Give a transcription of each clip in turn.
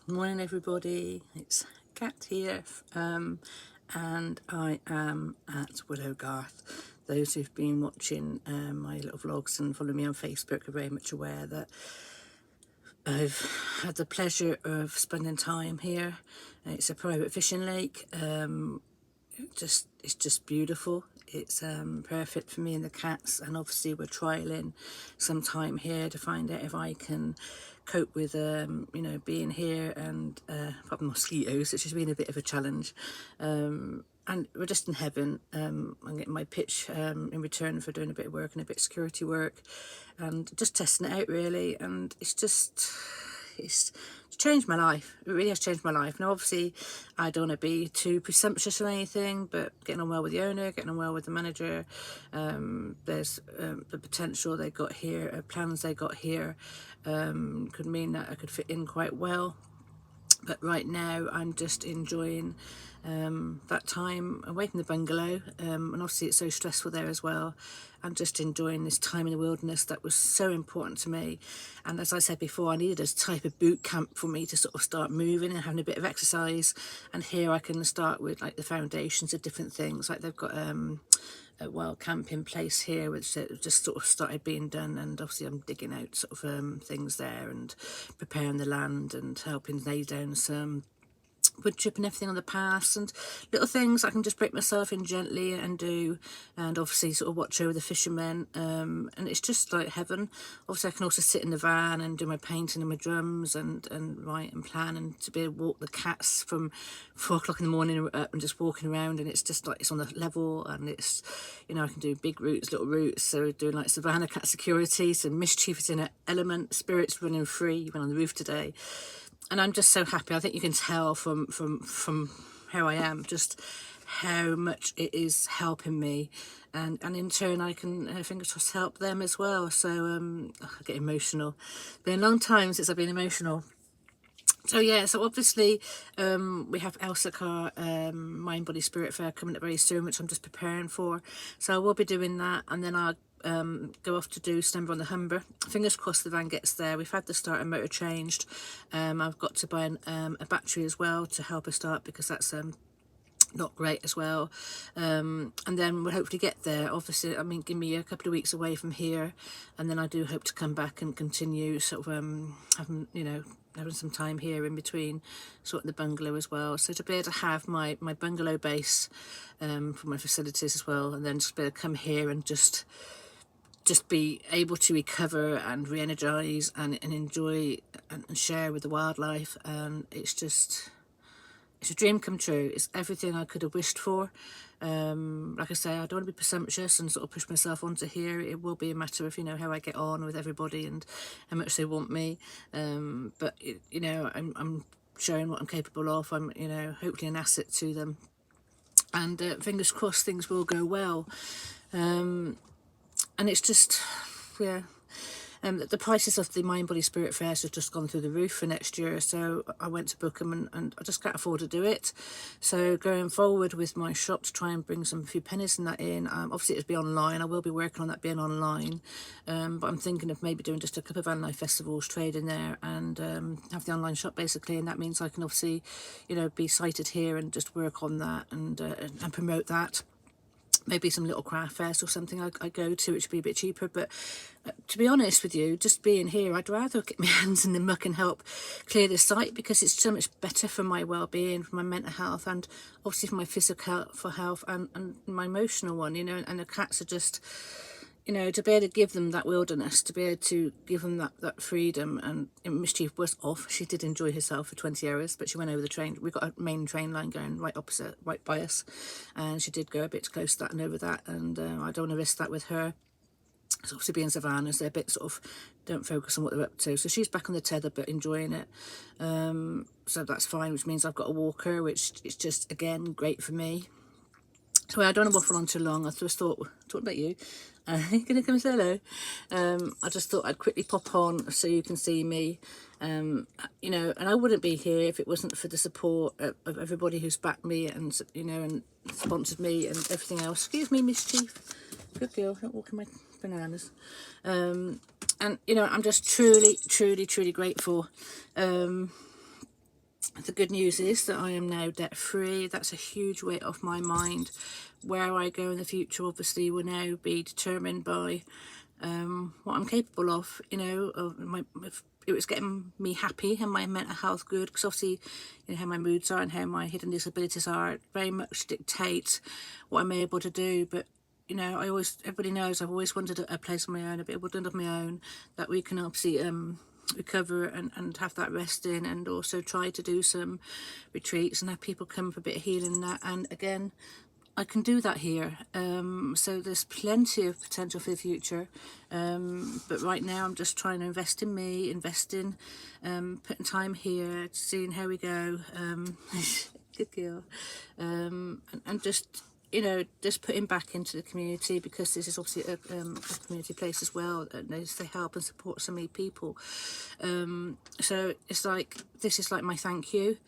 Morning everybody, it's Kat here, and I am at Willow Garth. Those who've been watching my little vlogs and follow me on Facebook are very much aware that I've had the pleasure of spending time here. It's a private fishing lake. It's just beautiful. It's perfect for me and the cats, and obviously we're trialing some time here to find out if I can cope with being here and apart mosquitoes, which has been a bit of a challenge. And we're just in heaven. I'm getting my pitch in return for doing a bit of work and a bit of security work, and just testing it out really. And it's changed my life. It really has changed my life. Now, obviously, I don't want to be too presumptuous or anything, but getting on well with the owner, getting on well with the manager, there's the potential they got here, plans they got here, could mean that I could fit in quite well. But right now I'm just enjoying that time away from the bungalow, and obviously it's so stressful there as well. I'm just enjoying this time in the wilderness that was so important to me. And as I said before, I needed a type of boot camp for me to sort of start moving and having a bit of exercise. And here I can start with like the foundations of different things. Like they've got a wild camp in place here, which just sort of started being done, and obviously I'm digging out sort of things there and preparing the land and helping lay down some wood chip and everything on the paths and little things I can just break myself in gently and do, and obviously sort of watch over the fishermen, and it's just like heaven. Obviously I can also sit in the van and do my painting and my drums and write and plan, and to be able to walk the cats from 4 o'clock in the morning up and just walking around, and it's just like it's on the level, and it's, you know, I can do big routes, little routes, so doing like savannah cat security, so mischief is in an element, spirits running free, went on the roof today. And I'm just so happy. I think you can tell from how I am, just how much it is helping me, and in turn I can fingers crossed help them as well. So I get emotional. Been a long time since I've been emotional. So yeah, so obviously we have Elsakar Mind Body Spirit Fair coming up very soon, which I'm just preparing for. So I will be doing that, and then I'll go off to do Stember on the Humber. Fingers crossed the van gets there. We've had the starter motor changed. I've got to buy a battery as well to help us start, because that's not great as well. And then we'll hopefully get there. Obviously, I mean, give me a couple of weeks away from here, and then I do hope to come back and continue sort of having some time here in between, sort of the bungalow as well. So to be able to have my bungalow base for my facilities as well, and then just be able to come here and just be able to recover and re-energize and enjoy and share with the wildlife. And it's a dream come true. It's everything I could have wished for. Like I say, I don't want to be presumptuous and sort of push myself onto here. It will be a matter of, you know, how I get on with everybody and how much they want me. But you know, I'm showing what I'm capable of. I'm, you know, hopefully an asset to them, and fingers crossed things will go well. And it's just, yeah. The prices of the Mind Body Spirit Fairs have just gone through the roof for next year, so I went to book them, and I just can't afford to do it. So going forward with my shop to try and bring some few pennies and that in, obviously it'll be online. I will be working on that being online, but I'm thinking of maybe doing just a couple of van life festivals, trading there, and have the online shop basically, and that means I can obviously, you know, be sited here and just work on that and promote that. Maybe some little craft fairs or something I go to, which would be a bit cheaper. But to be honest with you, just being here, I'd rather get my hands in the muck and help clear the site, because it's so much better for my well-being, for my mental health, and obviously for my physical health and my emotional one, you know. And the cats are just, you know, to be able to give them that wilderness, to be able to give them that freedom. And Mischief was off. She did enjoy herself for 20 hours, but she went over the train. We've got a main train line going right opposite, right by us, and she did go a bit close to that and over that, and I don't want to risk that with her. So obviously being savannahs, they're a bit sort of don't focus on what they're up to. So she's back on the tether but enjoying it. So that's fine, which means I've got a walker, which is just, again, great for me. So I don't want to waffle on too long. I just thought, talking about you, you're going to come say hello. I just thought I'd quickly pop on so you can see me. You know, and I wouldn't be here if it wasn't for the support of everybody who's backed me and, you know, and sponsored me and everything else. Excuse me, Mischief. Good girl, don't walk in my bananas. And, you know, I'm just truly, truly, truly grateful. The good news is that I am now debt free. That's a huge weight off my mind. Where I go in the future obviously will now be determined by what I'm capable of, you know, of my, if it was getting me happy and my mental health good, because obviously, you know, how my moods are and how my hidden disabilities are very much dictate what I'm able to do. But you know, everybody knows I've always wanted a place of my own, a bit of woodland of my own, that we can obviously recover and have that rest in, and also try to do some retreats and have people come for a bit of healing and that. And again, I can do that here, so there's plenty of potential for the future, but right now I'm just trying to invest in me, invest in putting time here, seeing how we go. Good girl. And just, you know, just putting back into the community, because this is obviously a community place as well, and they help and support so many people. So it's like, this is like my thank you.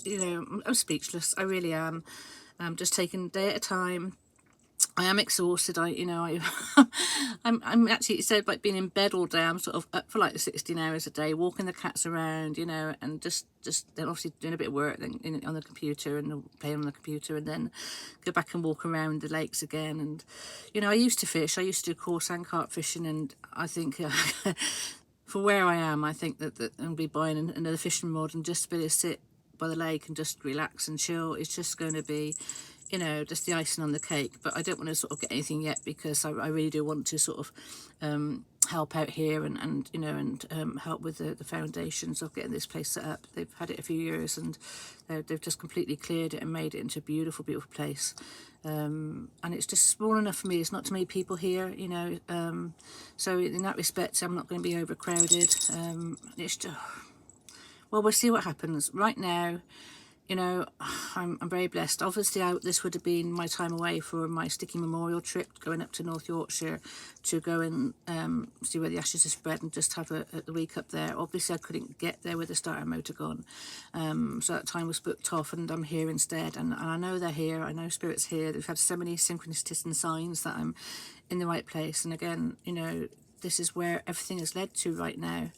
You know, I'm speechless. I really am. I'm just taking a day at a time. I am exhausted. I'm actually, instead of like being in bed all day, I'm sort of up for like 16 hours a day, walking the cats around, you know, and just then obviously doing a bit of work then on the computer and playing on the computer, and then go back and walk around the lakes again. And you know, I used to fish. I used to do coarse and carp fishing, and I think for where I am, I think that I'll be buying another fishing rod and just be able to sit by the lake and just relax and chill. It's just going to be, you know, just the icing on the cake. But I don't want to sort of get anything yet, because I really do want to sort of help out here and you know, and help with the foundations of getting this place set up. They've had it a few years, and they've just completely cleared it and made it into a beautiful, beautiful place. And it's just small enough for me. It's not too many people here, you know. So in that respect, I'm not going to be overcrowded. It's just, well, we'll see what happens. Right now, you know, I'm very blessed. Obviously, this would have been my time away for my Sticky Memorial trip, going up to North Yorkshire to go and see where the ashes are spread and just have a week up there. Obviously, I couldn't get there with the starter motor gone. So that time was booked off, and I'm here instead. And I know they're here. I know Spirit's here. We've had so many synchronicities and signs that I'm in the right place. And again, you know, this is where everything has led to right now.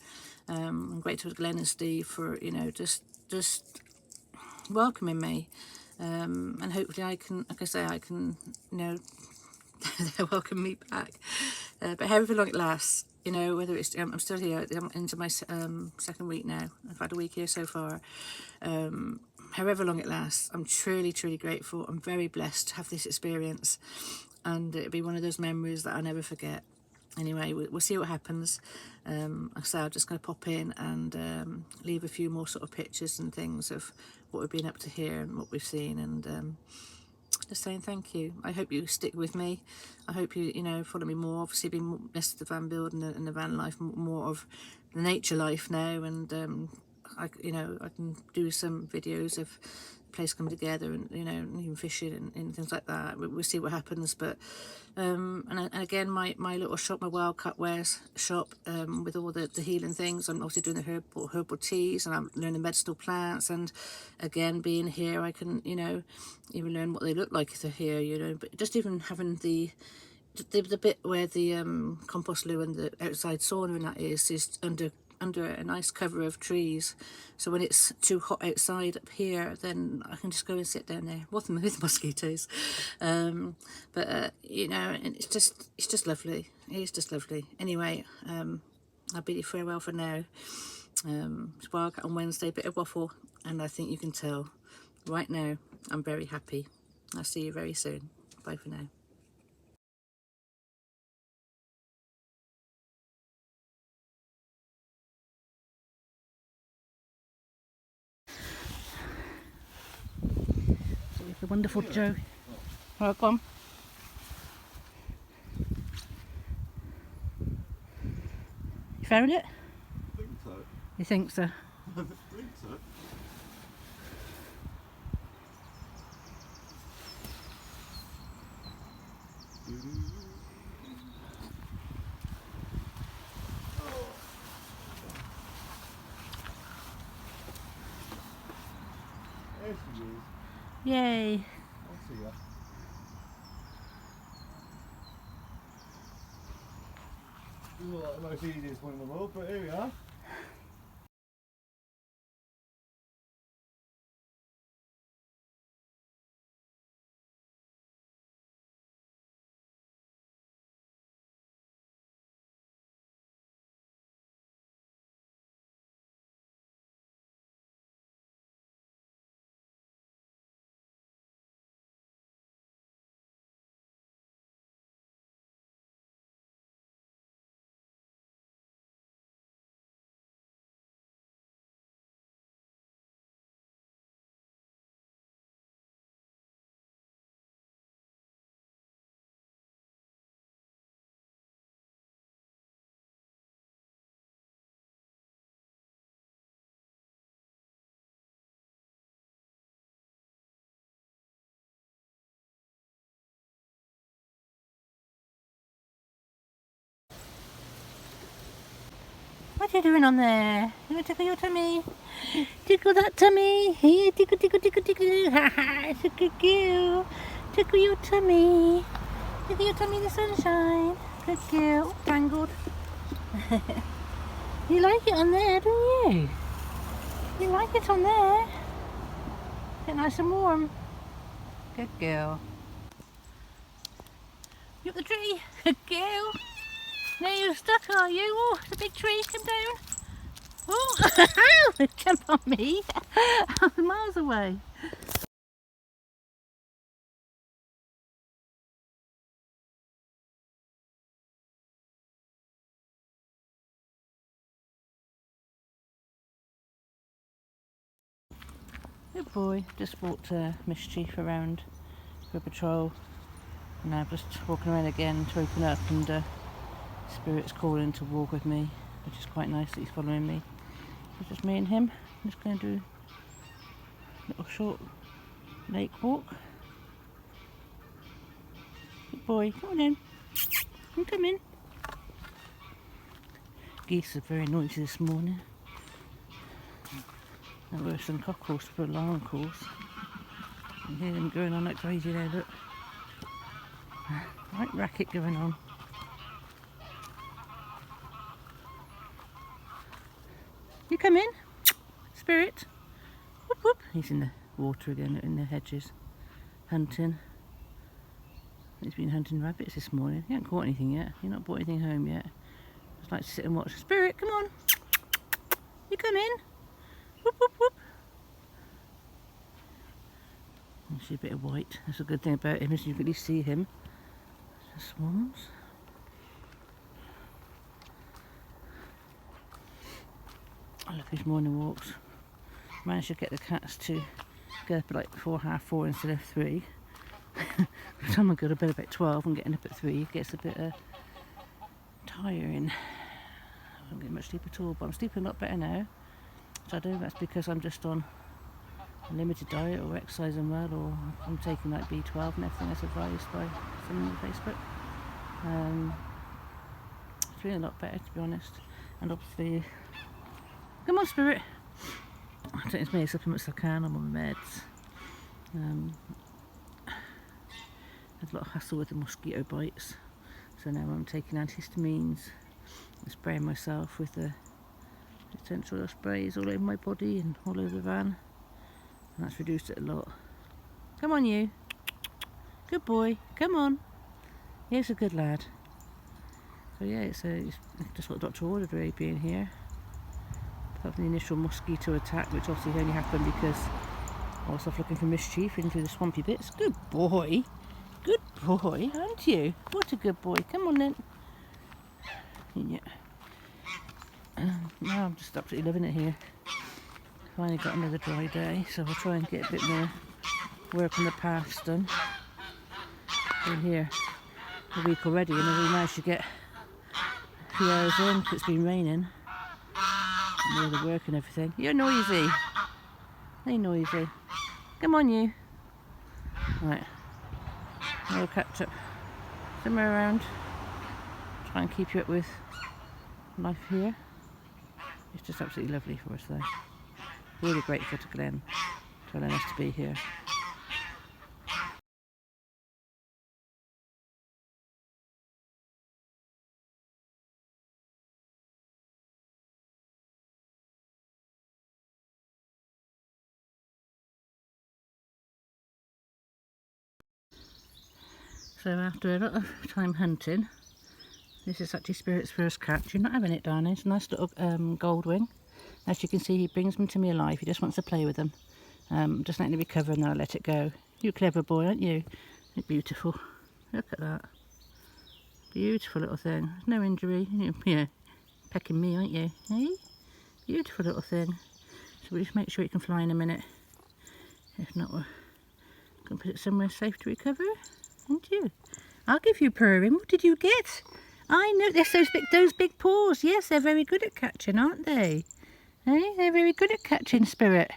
I'm grateful to Glenn and Steve for, you know, just welcoming me, and hopefully I can, like I say, I can, you know, they'll welcome me back. But however long it lasts, you know, whether it's, I'm still here, I'm into my second week now. I've had a week here so far. However long it lasts, I'm truly, truly grateful. I'm very blessed to have this experience, and it'll be one of those memories that I'll never forget. Anyway, we'll see what happens. Like I say, I'm just going to pop in and leave a few more sort of pictures and things of what we've been up to here and what we've seen, and just saying thank you. I hope you stick with me. I hope you, you know, follow me more. Obviously, being more less of the van build and the van life, more of the nature life now, and you know, I can do some videos of place come together, and you know, and even fishing and things like that. We'll see what happens. But and again, my little shop, my Wildkatt Wares shop, with all the healing things. I'm obviously doing the herbal teas, and I'm learning medicinal plants. And again, being here, I can, you know, even learn what they look like if they're here, you know. But just even having the bit where the compost loo and the outside sauna and that is under a nice cover of trees, so when it's too hot outside up here, then I can just go and sit down there with mosquitoes. But you know, and it's just lovely. It is just lovely. Anyway, I'll bid you farewell for now. It's Wildkatt on Wednesday, bit of waffle, and I think you can tell right now I'm very happy. I'll see you very soon. Bye for now. The wonderful Joe. Welcome. You found it? I think so. You think so? I think so. There she is. Yay. I see her. This is not like the most easiest one in the world, but here we are. What are you doing on there? You want to tickle your tummy? Tickle that tummy. Here, tickle, tickle, tickle, tickle. Ha ha, it's a good girl. Tickle your tummy. Tickle your tummy in the sunshine. Good girl. Oh, tangled. You like it on there, don't you? You like it on there? Get nice and warm. Good girl. You up the tree? Good girl. Now you're stuck, are you? Oh, it's a big tree. Come down. Oh, jump on me. I'm miles away. Good boy. Just walked Mischief around for a patrol. And now I'm just walking around again to open up, and Spirit's calling to walk with me, which is quite nice that he's following me. So just me and him. I'm just going to do a little short lake walk. Good boy, come on in. Come in. Geese are very noisy this morning. They're worse than cockerels for alarm calls. You hear them going on like crazy now, look. Right racket going on. You come in, Spirit. Whoop whoop. He's in the water again, in the hedges, hunting. He's been hunting rabbits this morning. He hasn't caught anything yet. He's not brought anything home yet. Just like to sit and watch. Spirit, come on. You come in. Whoop whoop whoop. You see a bit of white. That's a good thing about him, is you can at least see him. The swans. I love his morning walks. Managed to get the cats to get up at like 4:30 instead of 3. By the time I go to bed about 12 and getting up at 3, it gets a bit tiring. I don't get much sleep at all, but I'm sleeping a lot better now. So I don't know if that's because I'm just on a limited diet or exercising well, or I'm taking like B12 and everything as advised by someone on Facebook. It's feeling a lot better, to be honest. And obviously, come on, Spirit. I take as many supplements as I can. I'm on meds. There's a lot of hassle with the mosquito bites, so now I'm taking antihistamines and spraying myself with the essential oil sprays all over my body and all over the van, and that's reduced it a lot. Come on, you. Good boy. Come on. He's a good lad. So yeah, it's just what the doctor ordered, really, being here. Apart from the initial mosquito attack, which obviously only happened because I was off looking for Mischief into the swampy bits. Good boy. Good boy, aren't you? What a good boy. Come on then. Yeah. Now I'm just absolutely loving it here. Finally got another dry day, so I'll try and get a bit more work on the paths done. Been here a week already, and I've managed to get a few hours in because it's been raining. And all the work and everything. You're noisy. They're noisy. Come on, you. Right. We'll catch up somewhere around. Try and keep you up with life here. It's just absolutely lovely for us though. Really grateful to Glenn for allowing us to be here. So after a lot of time hunting, this is actually Spirit's first catch. You're not having it, darling. It's a nice little goldwing. As you can see, he brings them to me alive. He just wants to play with them. Just letting it recover and then I'll let it go. You're a clever boy, aren't you? You're beautiful. Look at that. Beautiful little thing. No injury. You're pecking me, aren't you? Hey? Beautiful little thing. So we'll just make sure it can fly in a minute. If not, we're going to put it somewhere safe to recover. Aren't you? I'll give you purring. What did you get? I know, they're those big paws. Yes, they're very good at catching, aren't they? Hey, they're very good at catching, Spirit.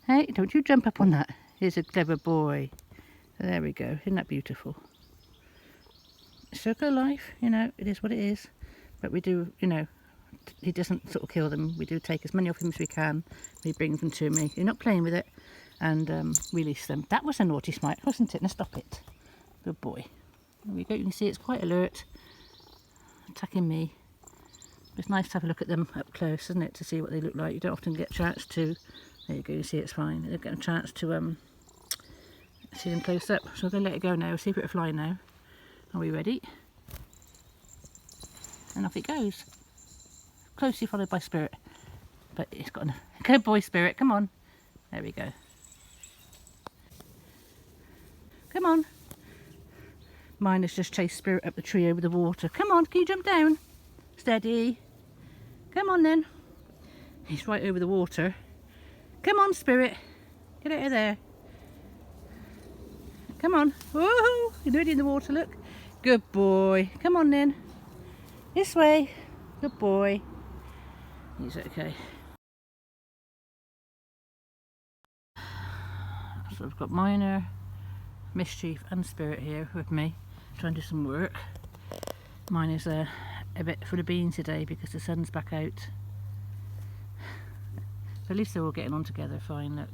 Hey, don't you jump up on that. Here's a clever boy. There we go. Isn't that beautiful? Circle of life, you know, it is what it is. But we do, you know, he doesn't sort of kill them. We do take as many of him as we can. He brings them to me. You're not playing with it, and release them. That was a naughty smite, wasn't it? Now stop it. Good boy. There we go. You can see it's quite alert, attacking me. It's nice to have a look at them up close, isn't it, to see what they look like. You don't often get a chance to. There you go. You see it's fine. You don't get a chance to see them close up. So I'm going to let it go now. We'll see if it'll fly now. Are we ready? And off it goes. Closely followed by Spirit. But it's got a good boy, Spirit. Come on. There we go. Come on. Mine has just chased Spirit up the tree over the water. Come on, can you jump down? Steady. Come on then. He's right over the water. Come on, Spirit. Get out of there. Come on. Woohoo! You're already in the water, look. Good boy. Come on then. This way. Good boy. He's okay. So I've got Minor, Mischief and Spirit here with me, trying to do some work. Mine is a bit full of beans today because the sun's back out. But at least they're all getting on together fine. Look.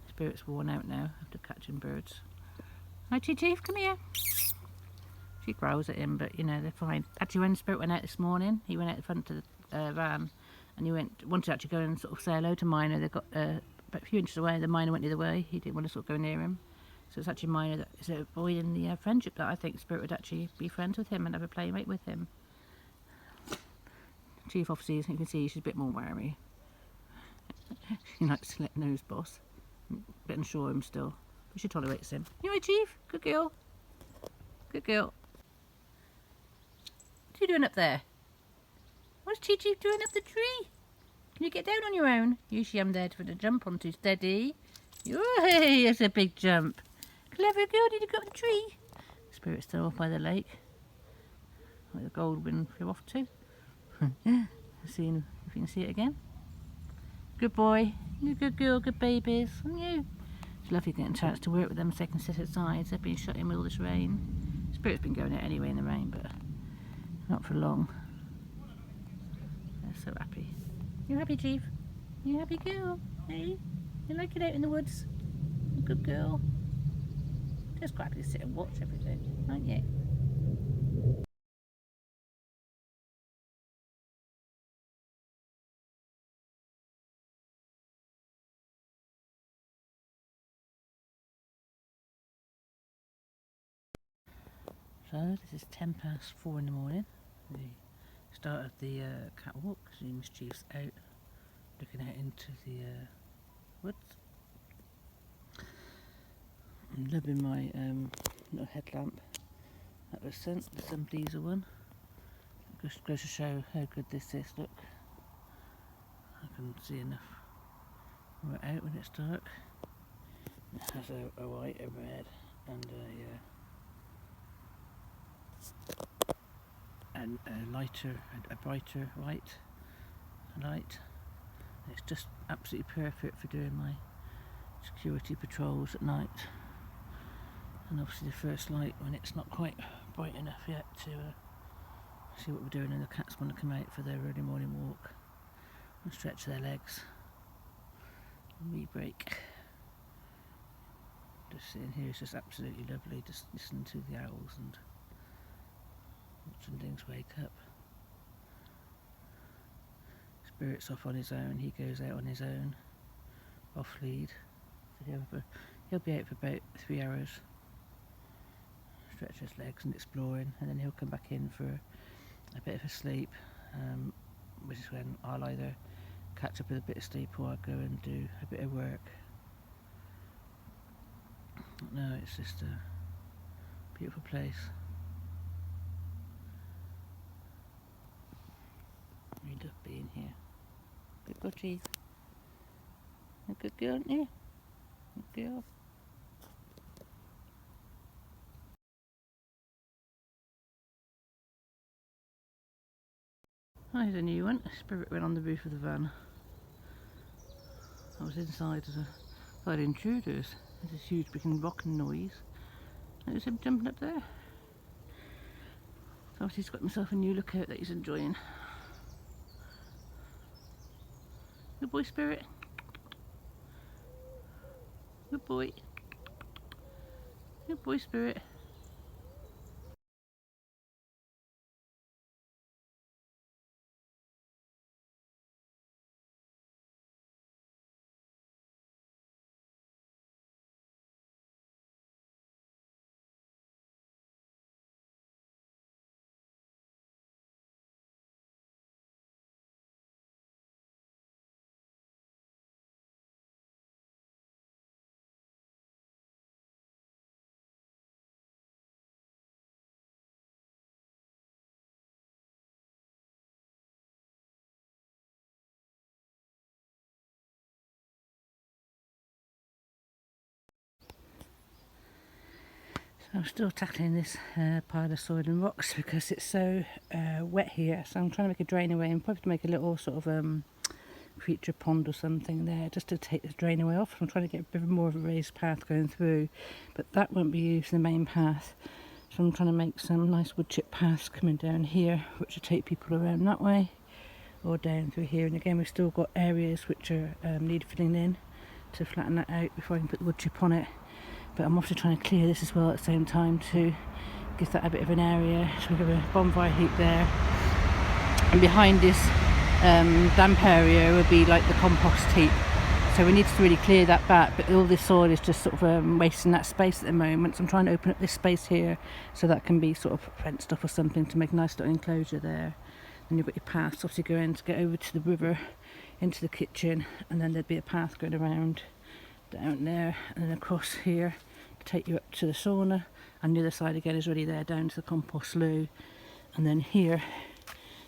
Spirit's worn out now after catching birds. Hi Chief, come here. She growls at him, but you know, they're fine. Actually, when Spirit went out this morning, he went out the front of the van, and he wanted to actually go and sort of say hello to Minor. They got about a few inches away. The Minor went the other way. He didn't want to sort of go near him. So it's actually Minor that is avoiding the friendship that I think Spirit would actually be friends with him and have a playmate with him. Chief, obviously, as you can see, she's a bit more wary. She likes to let know his boss. A bit unsure of him still, but she tolerates him. You right, Chief? Good girl. Good girl. What are you doing up there? What's Chief doing up the tree? Can you get down on your own? Usually I'm there for the jump onto. Steady. Hey, that's a big jump. Clever girl, did you go up the tree? Spirit's still off by the lake. Where the Goldwyn flew off to. Seeing if you can see it again. Good boy. You're a good girl, good babies. And you. It's lovely getting a chance to work with them so they can sit outside. They've been shut in with all this rain. Spirit's been going out anyway in the rain, but not for long. They're so happy. You happy, Chief? You happy girl? Hey? You like it out in the woods? You good girl. Just quite happy to sit and watch everything, aren't you? So this is 4:10 in the morning. The start of the catwalk. So Mischief's out, looking out into the woods. I'm loving my little headlamp that was sent, the some diesel one. It just goes to show how good this is. Look, I can see enough right out when it's dark. It has a white, a red, and a lighter, a brighter white light. It's just absolutely perfect for doing my security patrols at night. And obviously the first light when it's not quite bright enough yet to see what we're doing, and the cats want to come out for their early morning walk and stretch their legs and re-break. Just sitting here is just absolutely lovely, just listening to the owls and watching things wake up. Spirit's off on his own, he goes out on his own, off lead. So he'll be out for about 3 hours. Stretch his legs and exploring, and then he'll come back in for a bit of a sleep, which is when I'll either catch up with a bit of sleep or I'll go and do a bit of work. No, it's just a beautiful place. We love being here. Good girl, Chief. A good girl, aren't you? Good girl. Here's a new one. Spirit went on the roof of the van. I was inside as a thought intruders. There's this huge freaking rocking noise. There's him jumping up there. So he's got himself a new lookout that he's enjoying. Good boy, Spirit. Good boy. Good boy, Spirit. I'm still tackling this pile of soil and rocks because it's so wet here, so I'm trying to make a drain away and probably to make a little sort of creature pond or something there just to take the drain away off. I'm trying to get a bit more of a raised path going through, but that won't be used in the main path, so I'm trying to make some nice wood chip paths coming down here which will take people around that way or down through here. And again, we've still got areas which are need filling in to flatten that out before I can put the wood chip on it. But I'm also trying to clear this as well at the same time to give that a bit of an area. So we've got a bonfire heap there, and behind this damp area would be like the compost heap. So we need to really clear that back, but all this soil is just sort of wasting that space at the moment. So I'm trying to open up this space here so that can be sort of fenced off or something to make a nice little enclosure there. And you've got your paths obviously going to get over to the river, into the kitchen, and then there'd be a path going around down there and then across here to take you up to the sauna, and the other side again is really there down to the compost loo. And then here,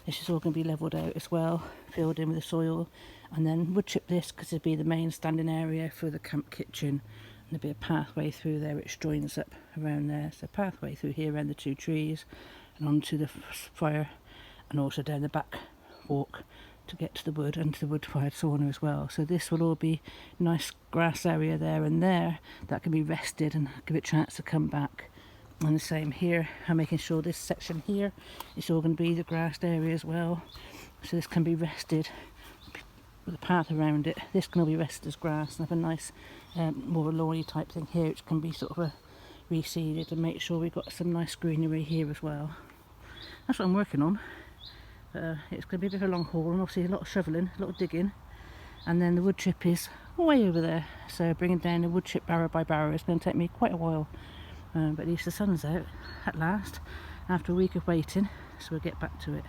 this is all going to be levelled out as well, filled in with the soil, and then wood chip this because it'd be the main standing area for the camp kitchen, and there'd be a pathway through there which joins up around there. So pathway through here around the two trees and onto the fire, and also down the back walk to get to the wood and to the wood-fired sauna as well. So this will all be nice grass area there and there that can be rested and give it a chance to come back. And the same here, I'm making sure this section here is all going to be the grassed area as well. So this can be rested with a path around it. This can all be rested as grass and have a nice more lawny type thing here which can be sort of reseeded, and make sure we've got some nice greenery here as well. That's what I'm working on. It's going to be a bit of a long haul, and obviously a lot of shoveling, a lot of digging, and then the wood chip is way over there, so bringing down the wood chip barrow by barrow is going to take me quite a while, but at least the sun's out at last after a week of waiting, so we'll get back to it.